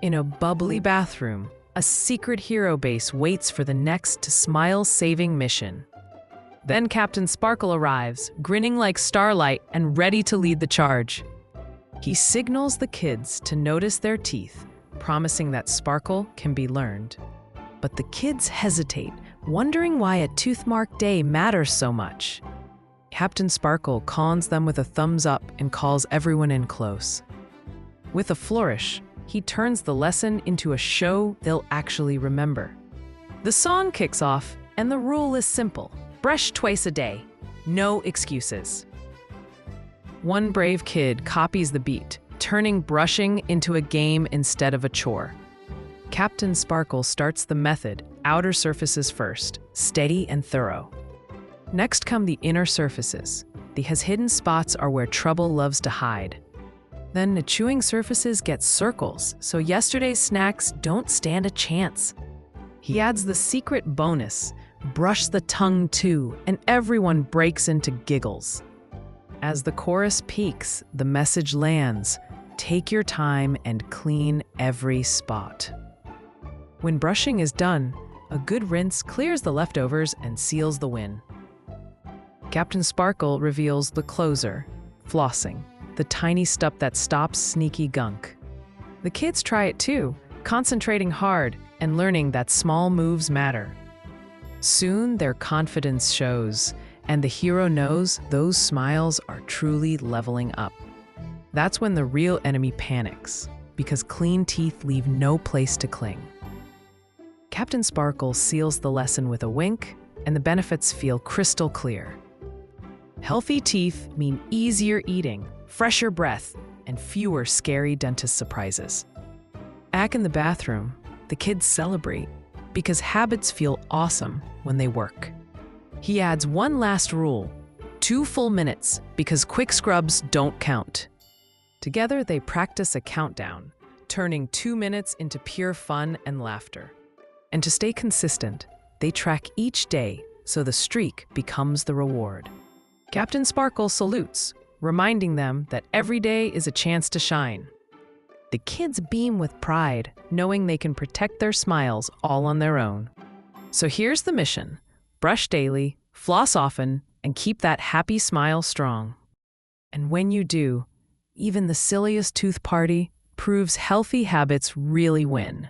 In a bubbly bathroom, a secret hero base waits for the next smile-saving mission. Then Captain Sparkle arrives, grinning like starlight and ready to lead the charge. He signals the kids to notice their teeth, promising that sparkle can be learned. But the kids hesitate, wondering why a tooth-mark day matters so much. Captain Sparkle cons them with a thumbs up and calls everyone in close. With a flourish, he turns the lesson into a show they'll actually remember. The song kicks off, and the rule is simple: brush twice a day, no excuses. One brave kid copies the beat, turning brushing into a game instead of a chore. Captain Sparkle starts the method, outer surfaces first, steady and thorough. Next come the inner surfaces. These hidden spots are where trouble loves to hide. Then the chewing surfaces get circles, so yesterday's snacks don't stand a chance. He adds the secret bonus: brush the tongue too, and everyone breaks into giggles. As the chorus peaks, the message lands: take your time and clean every spot. When brushing is done, a good rinse clears the leftovers and seals the win. Captain Sparkle reveals the closer: flossing, the tiny step that stops sneaky gunk. The kids try it too, concentrating hard and learning that small moves matter. Soon their confidence shows, and the hero knows those smiles are truly leveling up. That's when the real enemy panics, because clean teeth leave no place to cling. Captain Sparkle seals the lesson with a wink, and the benefits feel crystal clear. Healthy teeth mean easier eating, fresher breath, and fewer scary dentist surprises. Back in the bathroom, the kids celebrate because habits feel awesome when they work. He adds one last rule: 2 full minutes, because quick scrubs don't count. Together, they practice a countdown, turning 2 minutes into pure fun and laughter. And to stay consistent, they track each day so the streak becomes the reward. Captain Sparkle salutes, reminding them that every day is a chance to shine. The kids beam with pride, knowing they can protect their smiles all on their own. So here's the mission: brush daily, floss often, and keep that happy smile strong. And when you do, even the silliest tooth party proves healthy habits really win.